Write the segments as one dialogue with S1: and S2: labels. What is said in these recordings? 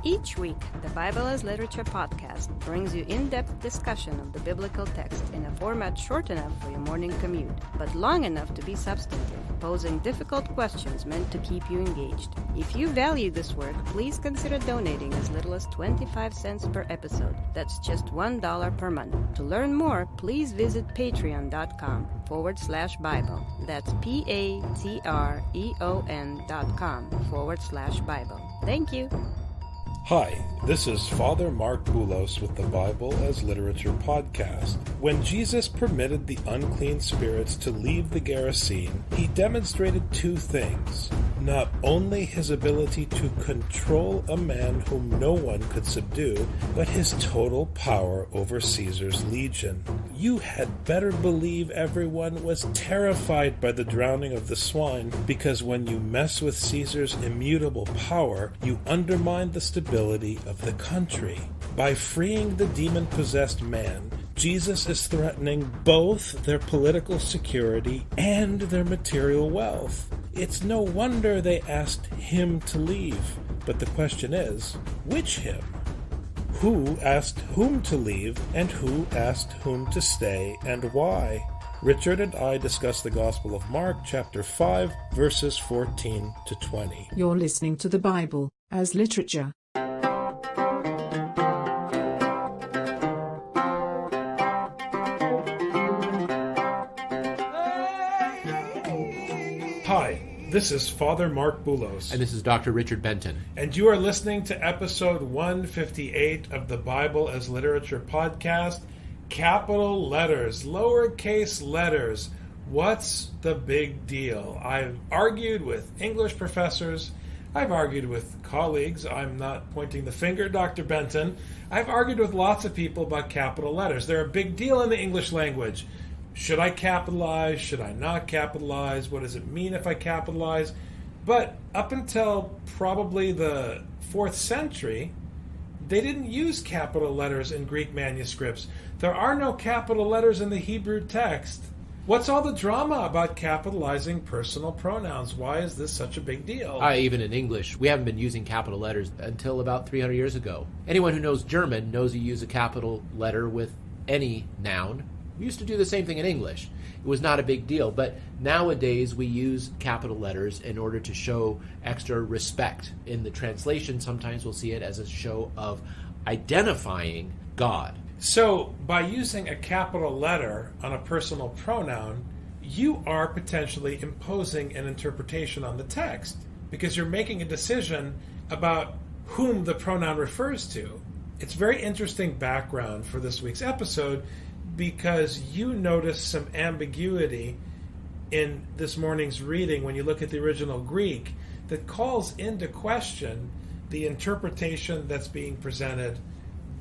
S1: Each week, the Bible as Literature podcast brings you in-depth discussion of the biblical text in a format short enough for your morning commute, but long enough to be substantive, posing difficult questions meant to keep you engaged. If you value this work, please consider donating as little as 25 cents per episode. That's just $1 per month. To learn more, please visit patreon.com/Bible. That's patreon.com/Bible. Thank you.
S2: Hi, this is Father Marc Boulos with the Bible as Literature podcast. When Jesus permitted the unclean spirits to leave the Gerasene, he demonstrated two things. Not only his ability to control a man whom no one could subdue, but his total power over Caesar's legion. You had better believe everyone was terrified by the drowning of the swine, because when you mess with Caesar's immutable power, you undermine the stability of the country. By freeing the demon-possessed man, Jesus is threatening both their political security and their material wealth. It's no wonder they asked him to leave. But the question is, which him? Who asked whom to leave, and who asked whom to stay, and why? Richard and I discuss the Gospel of Mark, chapter 5, verses 14 to 20.
S3: You're listening to the Bible as Literature.
S2: Hi, this is Father Marc Boulos.
S4: And this is Dr. Richard Benton.
S2: And you are listening to episode 158 of the Bible as Literature podcast. Capital letters, lowercase letters. What's the big deal? I've argued with English professors. I've argued with colleagues. I'm not pointing the finger, Dr. Benton. I've argued with lots of people about capital letters. They're a big deal in the English language. Should I capitalize? Should I not capitalize? What does it mean if I capitalize? But up until probably the 4th century, they didn't use capital letters in Greek manuscripts. There are no capital letters in the Hebrew text. What's all the drama about capitalizing personal pronouns? Why is this such a big deal?
S4: Even in English, we haven't been using capital letters until about 300 years ago. Anyone who knows German knows you use a capital letter with any noun. We used to do the same thing in English. It was not a big deal, but nowadays we use capital letters in order to show extra respect. In the translation, sometimes we'll see it as a show of identifying God.
S2: So, by using a capital letter on a personal pronoun, you are potentially imposing an interpretation on the text, because you're making a decision about whom the pronoun refers to. It's very interesting background for this week's episode, because you notice some ambiguity in this morning's reading when you look at the original Greek that calls into question the interpretation that's being presented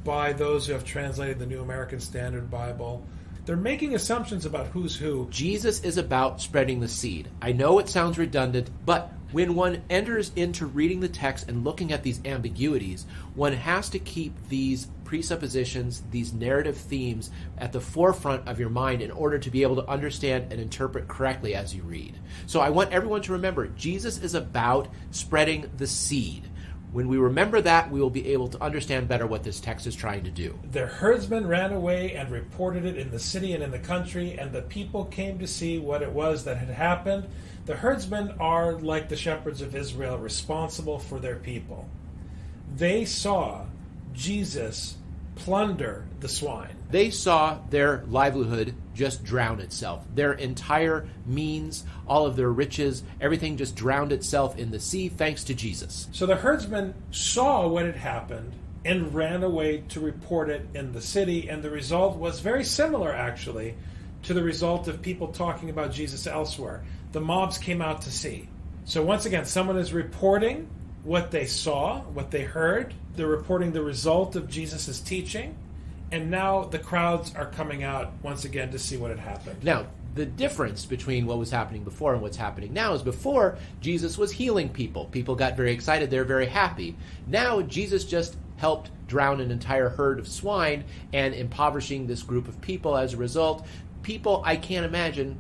S2: by those who have translated the New American Standard Bible. They're making assumptions about who's who.
S4: Jesus is about spreading the seed. I know it sounds redundant, but when one enters into reading the text and looking at these ambiguities, one has to keep these presuppositions, these narrative themes at the forefront of your mind in order to be able to understand and interpret correctly as you read. So I want everyone to remember, Jesus is about spreading the seed. When we remember that, we will be able to understand better what this text is trying to do.
S2: The herdsmen ran away and reported it in the city and in the country, and the people came to see what it was that had happened. The herdsmen are, like the shepherds of Israel, responsible for their people. They saw Jesus plunder the swine.
S4: They saw their livelihood just drown itself. Their entire means, all of their riches, everything just drowned itself in the sea thanks to Jesus.
S2: So the herdsmen saw what had happened and ran away to report it in the city, and the result was very similar, actually, to the result of people talking about Jesus elsewhere. The mobs came out to see. So once again, someone is reporting what they saw, what they heard. They're reporting the result of Jesus' teaching. And now the crowds are coming out once again to see what had happened.
S4: Now, the difference between what was happening before and what's happening now is before, Jesus was healing people. People got very excited. They're very happy. Now, Jesus just helped drown an entire herd of swine and impoverishing this group of people as a result. People, I can't imagine,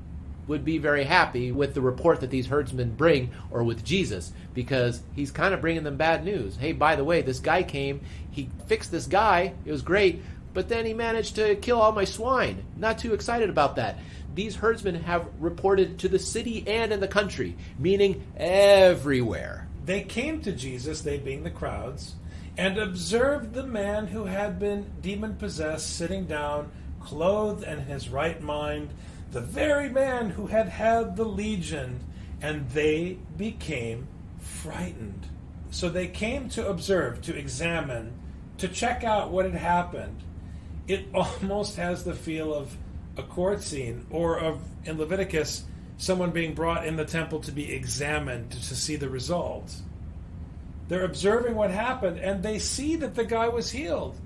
S4: would be very happy with the report that these herdsmen bring, or with Jesus, because he's kind of bringing them bad news. Hey, by the way, this guy came, he fixed this guy, it was great, but then he managed to kill all my swine. Not too excited about that. These herdsmen have reported to the city and in the country, meaning everywhere.
S2: They came to Jesus, they being the crowds, and observed the man who had been demon-possessed sitting down, clothed and in his right mind, the very man who had had the legion, and they became frightened. So they came to observe, to examine, to check out what had happened. It almost has the feel of a court scene, or of, in Leviticus, someone being brought in the temple to be examined to see the results. They're observing what happened, and they see that the guy was healed.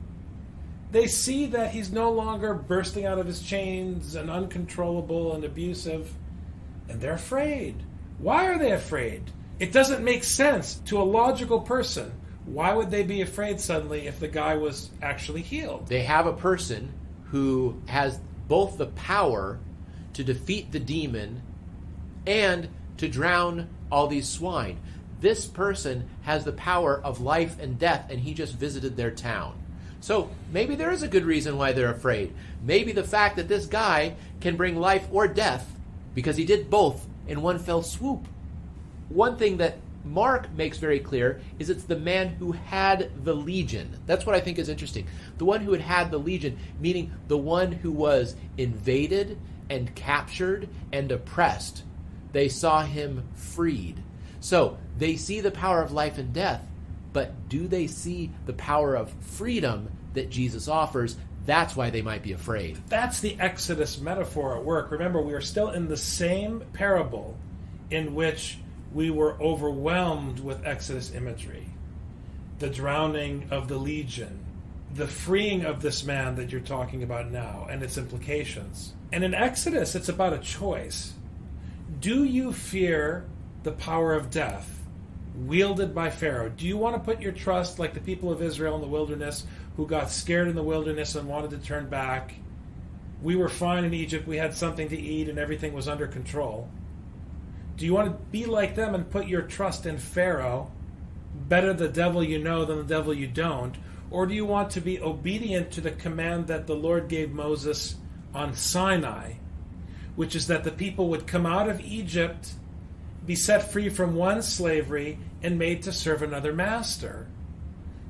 S2: They see that he's no longer bursting out of his chains and uncontrollable and abusive, and they're afraid. Why are they afraid? It doesn't make sense to a logical person. Why would they be afraid suddenly if the guy was actually healed?
S4: They have a person who has both the power to defeat the demon and to drown all these swine. This person has the power of life and death, and he just visited their town. So maybe there is a good reason why they're afraid. Maybe the fact that this guy can bring life or death, because he did both in one fell swoop. One thing that Mark makes very clear is it's the man who had the legion. That's what I think is interesting. The one who had the legion, meaning the one who was invaded and captured and oppressed. They saw him freed. So they see the power of life and death, but do they see the power of freedom that Jesus offers? That's why they might be afraid.
S2: That's the Exodus metaphor at work. Remember, we are still in the same parable in which we were overwhelmed with Exodus imagery. The drowning of the legion, the freeing of this man that you're talking about now, and its implications. And in Exodus, it's about a choice. Do you fear the power of death wielded by Pharaoh? Do you want to put your trust, like the people of Israel in the wilderness, who got scared in the wilderness and wanted to turn back? We were fine in Egypt, we had something to eat, and everything was under control. Do you want to be like them and put your trust in Pharaoh? Better the devil you know than the devil you don't. Or do you want to be obedient to the command that the Lord gave Moses on Sinai, which is that the people would come out of Egypt, be set free from one slavery, and made to serve another master?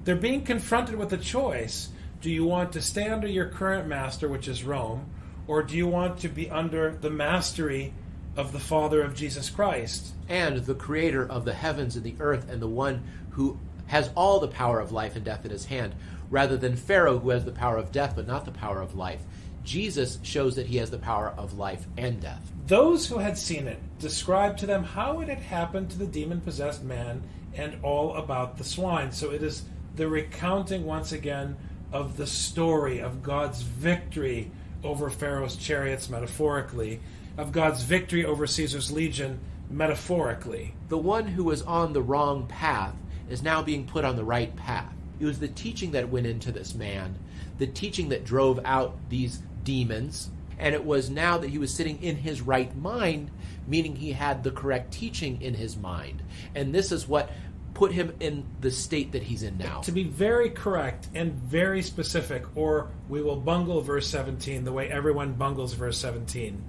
S2: They're being confronted with a choice. Do you want to stay under your current master, which is Rome, or do you want to be under the mastery of the Father of Jesus Christ?
S4: And the creator of the heavens and the earth, and the one who has all the power of life and death in his hand, rather than Pharaoh, who has the power of death but not the power of life. Jesus shows that he has the power of life and death.
S2: Those who had seen it described to them how it had happened to the demon-possessed man and all about the swine. So it is the recounting once again of the story of God's victory over Pharaoh's chariots, metaphorically, of God's victory over Caesar's legion, metaphorically.
S4: The one who was on the wrong path is now being put on the right path. It was the teaching that went into this man, the teaching that drove out these demons, and it was now that he was sitting in his right mind, meaning he had the correct teaching in his mind. And this is what put him in the state that he's in now.
S2: To be very correct and very specific, or we will bungle verse 17 the way everyone bungles verse 17.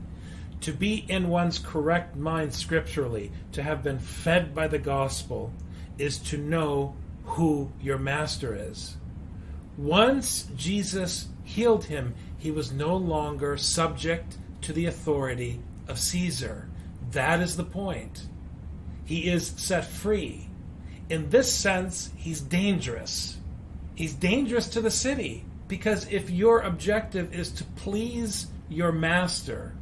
S2: To be in one's correct mind scripturally, to have been fed by the gospel, is to know who your master is. Once Jesus healed him, he was no longer subject to the authority of Caesar. That is the point. He is set free. In this sense, he's dangerous. He's dangerous to the city, because if your objective is to please your master,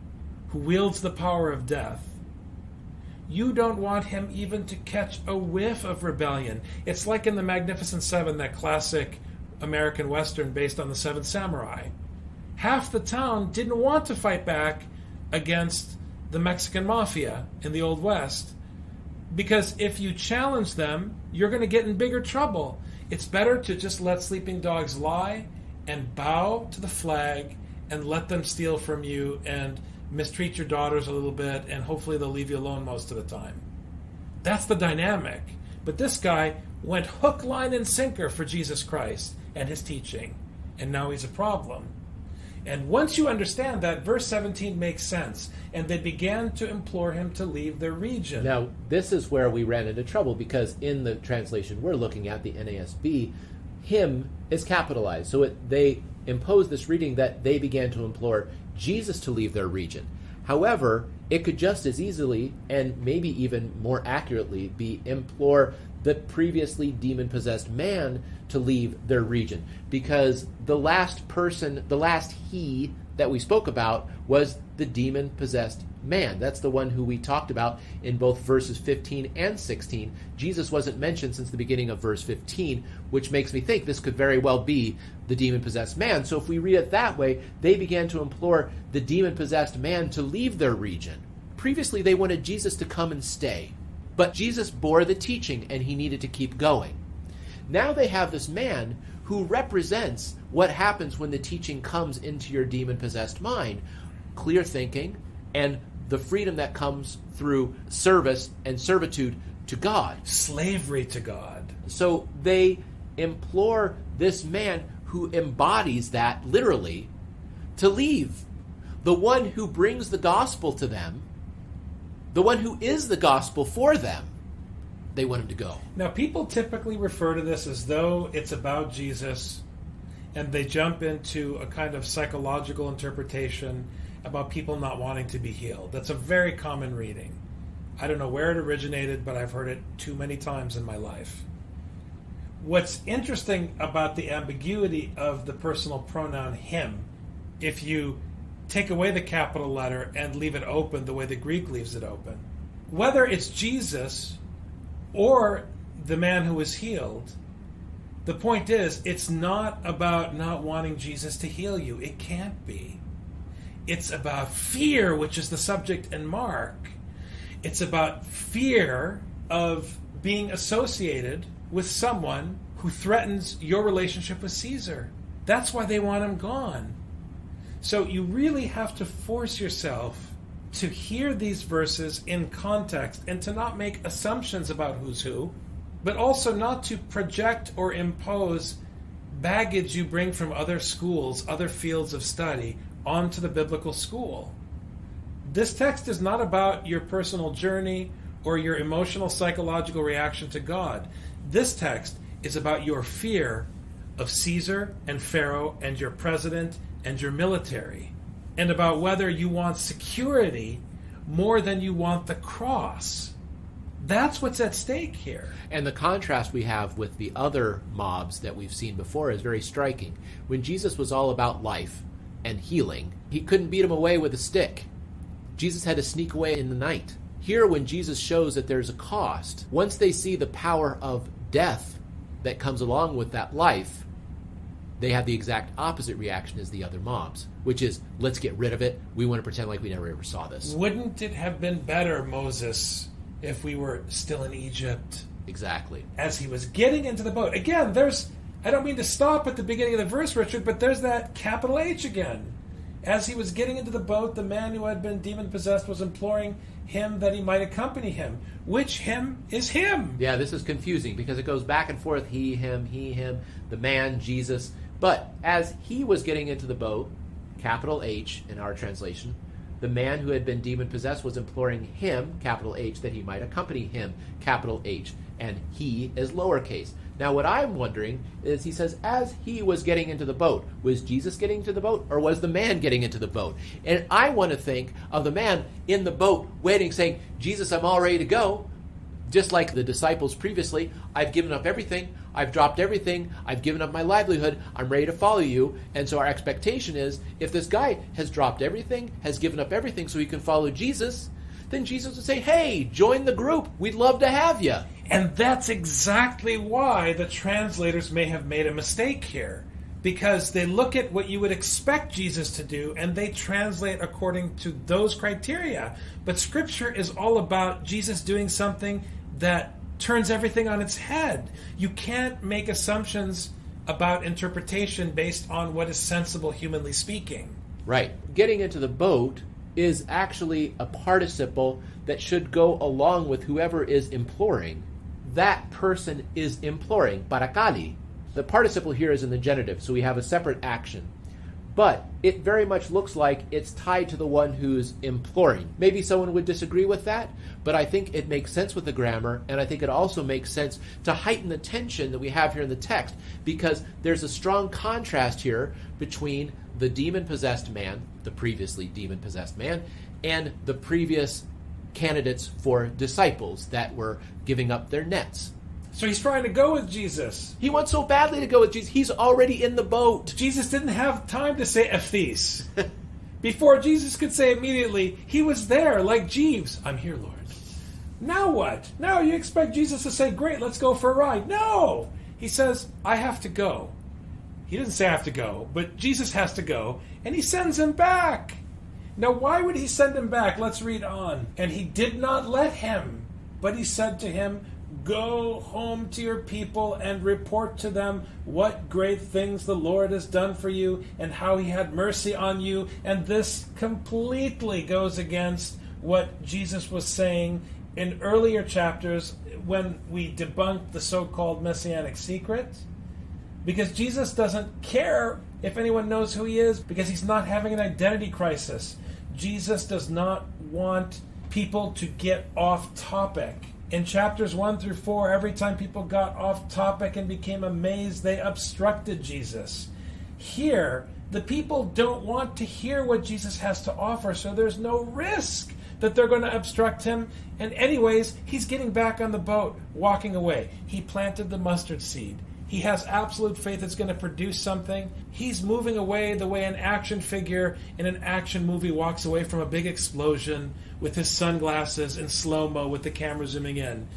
S2: who wields the power of death, you don't want him even to catch a whiff of rebellion. It's like in The Magnificent Seven, that classic American Western based on the Seven Samurai. Half the town didn't want to fight back against the Mexican mafia in the Old West, because if you challenge them, you're going to get in bigger trouble. It's better to just let sleeping dogs lie and bow to the flag and let them steal from you and mistreat your daughters a little bit, and hopefully they'll leave you alone most of the time. That's the dynamic. But this guy went hook, line, and sinker for Jesus Christ and his teaching, and now he's a problem. And once you understand that, verse 17 makes sense. And they began to implore him to leave their region.
S4: Now, this is where we ran into trouble, because in the translation we're looking at, the NASB, him is capitalized. So they imposed this reading that they began to implore Jesus to leave their region. However, it could just as easily, and maybe even more accurately, be implore the previously demon-possessed man to leave their region. Because the last person, the last he that we spoke about was the demon-possessed man. That's the one who we talked about in both verses 15 and 16. Jesus wasn't mentioned since the beginning of verse 15, which makes me think this could very well be the demon-possessed man. So if we read it that way, they began to implore the demon-possessed man to leave their region. Previously, they wanted Jesus to come and stay. But Jesus bore the teaching, and he needed to keep going. Now they have this man who represents what happens when the teaching comes into your demon-possessed mind. Clear thinking and the freedom that comes through service and servitude to God.
S2: Slavery to God.
S4: So they implore this man who embodies that literally to leave. The one who brings the gospel to them, the one who is the gospel for them, they want him to go.
S2: Now, people typically refer to this as though it's about Jesus, and they jump into a kind of psychological interpretation about people not wanting to be healed. That's a very common reading. I don't know where it originated, but I've heard it too many times in my life. What's interesting about the ambiguity of the personal pronoun him, if you take away the capital letter and leave it open the way the Greek leaves it open, whether it's Jesus or the man who was healed, the point is, it's not about not wanting Jesus to heal you. It can't be. It's about fear, which is the subject in Mark. It's about fear of being associated with someone who threatens your relationship with Caesar. That's why they want him gone. So you really have to force yourself to hear these verses in context and to not make assumptions about who's who, but also not to project or impose baggage you bring from other schools, other fields of study, onto the biblical school. This text is not about your personal journey or your emotional psychological reaction to God. This text is about your fear of Caesar and Pharaoh and your president and your military, and about whether you want security more than you want the cross. That's what's at stake here.
S4: And the contrast we have with the other mobs that we've seen before is very striking. When Jesus was all about life and healing, he couldn't beat them away with a stick. Jesus had to sneak away in the night. Here, when Jesus shows that there's a cost, once they see the power of death that comes along with that life, they have the exact opposite reaction as the other mobs, which is, let's get rid of it. We want to pretend like we never ever saw this.
S2: Wouldn't it have been better, Moses, if we were still in Egypt?
S4: Exactly.
S2: As he was getting into the boat. Again, I don't mean to stop at the beginning of the verse, Richard, but there's that capital H again. As he was getting into the boat, the man who had been demon-possessed was imploring him that he might accompany him. Which him is him?
S4: Yeah, this is confusing because it goes back and forth. He, him, the man, Jesus. But as he was getting into the boat, capital H in our translation, the man who had been demon-possessed was imploring him, capital H, that he might accompany him, capital H. And he is lowercase. Now what I'm wondering is, he says, as he was getting into the boat, was Jesus getting into the boat, or was the man getting into the boat? And I want to think of the man in the boat waiting, saying, Jesus, I'm all ready to go. Just like the disciples previously, I've given up everything, I've dropped everything, I've given up my livelihood, I'm ready to follow you. And so our expectation is, if this guy has dropped everything, has given up everything so he can follow Jesus, then Jesus would say, hey, join the group, we'd love to have you.
S2: And that's exactly why the translators may have made a mistake here. Because they look at what you would expect Jesus to do and they translate according to those criteria. But Scripture is all about Jesus doing something that turns everything on its head. You can't make assumptions about interpretation based on what is sensible, humanly speaking.
S4: Right. Getting into the boat is actually a participle that should go along with whoever is imploring. That person is imploring, parakali. The participle here is in the genitive, so we have a separate action. But it very much looks like it's tied to the one who's imploring. Maybe someone would disagree with that, but I think it makes sense with the grammar, and I think it also makes sense to heighten the tension that we have here in the text, because there's a strong contrast here between the demon-possessed man, the previously demon-possessed man, and the previous candidates for disciples that were giving up their nets.
S2: So he's trying to go with Jesus.
S4: He wants so badly to go with Jesus. He's already in the boat.
S2: Jesus didn't have time to say Ephes. Before Jesus could say immediately, he was there like Jeeves. I'm here, Lord. Now what? Now you expect Jesus to say, great, let's go for a ride. No! He says, I have to go. He didn't say I have to go, but Jesus has to go, and he sends him back. Now why would he send him back? Let's read on. And he did not let him, but he said to him, go home to your people and report to them what great things the Lord has done for you and how he had mercy on you. And this completely goes against what Jesus was saying in earlier chapters when we debunked the so-called messianic secret. Because Jesus doesn't care if anyone knows who he is, because he's not having an identity crisis. Jesus does not want people to get off topic. In chapters 1 through 4, every time people got off topic and became amazed, they obstructed Jesus. Here, the people don't want to hear what Jesus has to offer, so there's no risk that they're going to obstruct him. And anyways, he's getting back on the boat, walking away. He planted the mustard seed. He has absolute faith it's going to produce something. He's moving away the way an action figure in an action movie walks away from a big explosion with his sunglasses in slow-mo with the camera zooming in.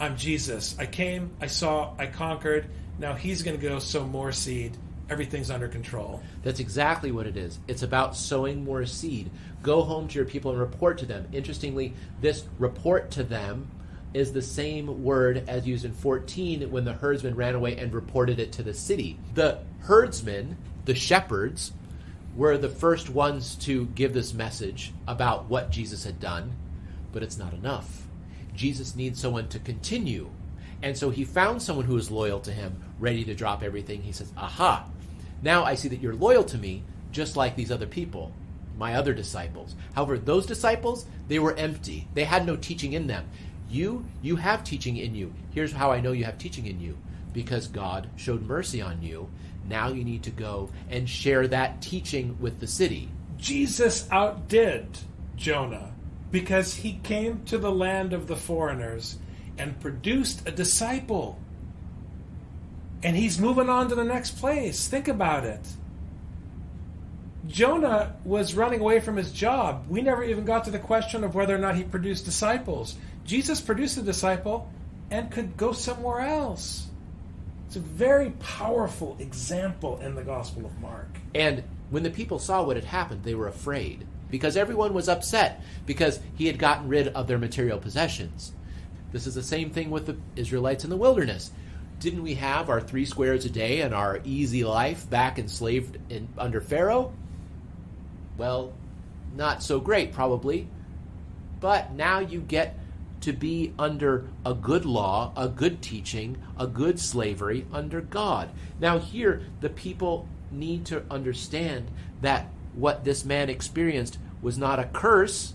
S2: I'm Jesus. I came, I saw, I conquered. Now he's going to go sow more seed. Everything's under control.
S4: That's exactly what it is. It's about sowing more seed. Go home to your people and report to them. Interestingly, this report to them is the same word as used in 14 when the herdsman ran away and reported it to the city. The herdsmen, the shepherds, were the first ones to give this message about what Jesus had done, but it's not enough. Jesus needs someone to continue. And so he found someone who was loyal to him, ready to drop everything. He says, aha, now I see that you're loyal to me, just like these other people, my other disciples. However, those disciples, they were empty. They had no teaching in them. You have teaching in you. Here's how I know you have teaching in you. Because God showed mercy on you. Now you need to go and share that teaching with the city.
S2: Jesus outdid Jonah because he came to the land of the foreigners and produced a disciple. And he's moving on to the next place. Think about it. Jonah was running away from his job. We never even got to the question of whether or not he produced disciples. Jesus produced a disciple and could go somewhere else. It's a very powerful example in the Gospel of Mark.
S4: And when the people saw what had happened, they were afraid, because everyone was upset because he had gotten rid of their material possessions. This is the same thing with the Israelites in the wilderness. Didn't we have our 3 squares a day and our easy life back enslaved under Pharaoh? Well, not so great, probably. But now you get to be under a good law, a good teaching, a good slavery under God. Now here, the people need to understand that what this man experienced was not a curse,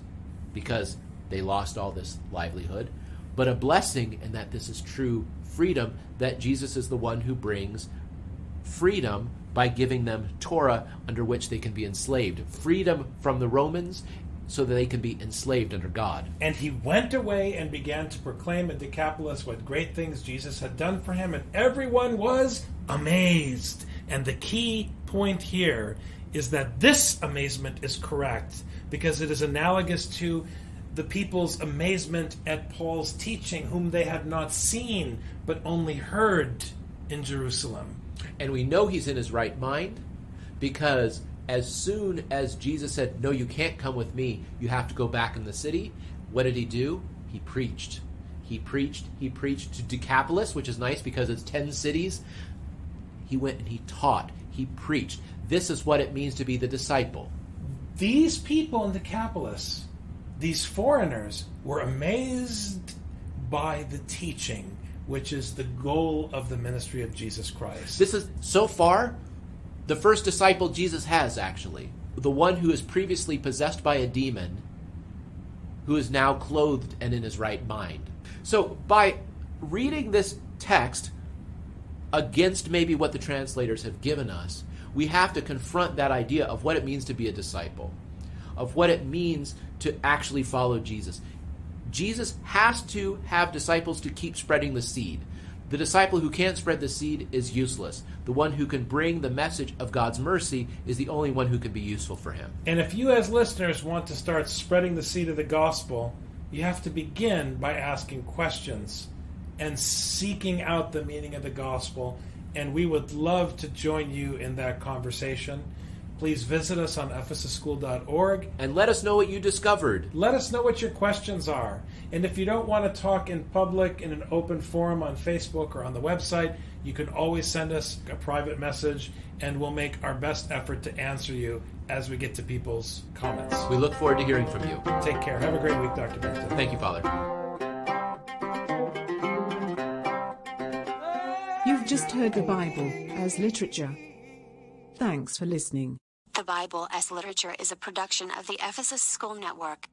S4: because they lost all this livelihood, but a blessing, and that this is true freedom, that Jesus is the one who brings freedom by giving them Torah under which they can be enslaved. Freedom from the Romans so that they can be enslaved under God.
S2: And he went away and began to proclaim in Decapolis what great things Jesus had done for him, and everyone was amazed. And the key point here is that this amazement is correct, because it is analogous to the people's amazement at Paul's teaching, whom they had not seen, but only heard in Jerusalem.
S4: And we know he's in his right mind, because as soon as Jesus said, no, you can't come with me, you have to go back in the city, what did he do? He preached. He preached to Decapolis, which is nice because it's 10 cities. He went and he taught. He preached. This is what it means to be the disciple.
S2: These people in Decapolis, these foreigners, were amazed by the teaching, which is the goal of the ministry of Jesus Christ.
S4: This is, so far, the first disciple Jesus has, actually. The one who is previously possessed by a demon, who is now clothed and in his right mind. So, by reading this text against maybe what the translators have given us, we have to confront that idea of what it means to be a disciple, of what it means to actually follow Jesus. Jesus has to have disciples to keep spreading the seed. The disciple who can't spread the seed is useless. The one who can bring the message of God's mercy is the only one who can be useful for him.
S2: And if you as listeners want to start spreading the seed of the gospel, you have to begin by asking questions and seeking out the meaning of the gospel. And we would love to join you in that conversation. Please visit us on ephesusschool.org.
S4: And let us know what you discovered.
S2: Let us know what your questions are. And if you don't want to talk in public in an open forum on Facebook or on the website, you can always send us a private message, and we'll make our best effort to answer you as we get to people's comments.
S4: We look forward to hearing from you.
S2: Take care. Have a great week, Dr. Benton.
S4: Thank you, Father.
S3: You've just heard the Bible as literature. Thanks for listening.
S5: The Bible as Literature is a production of the Ephesus School Network.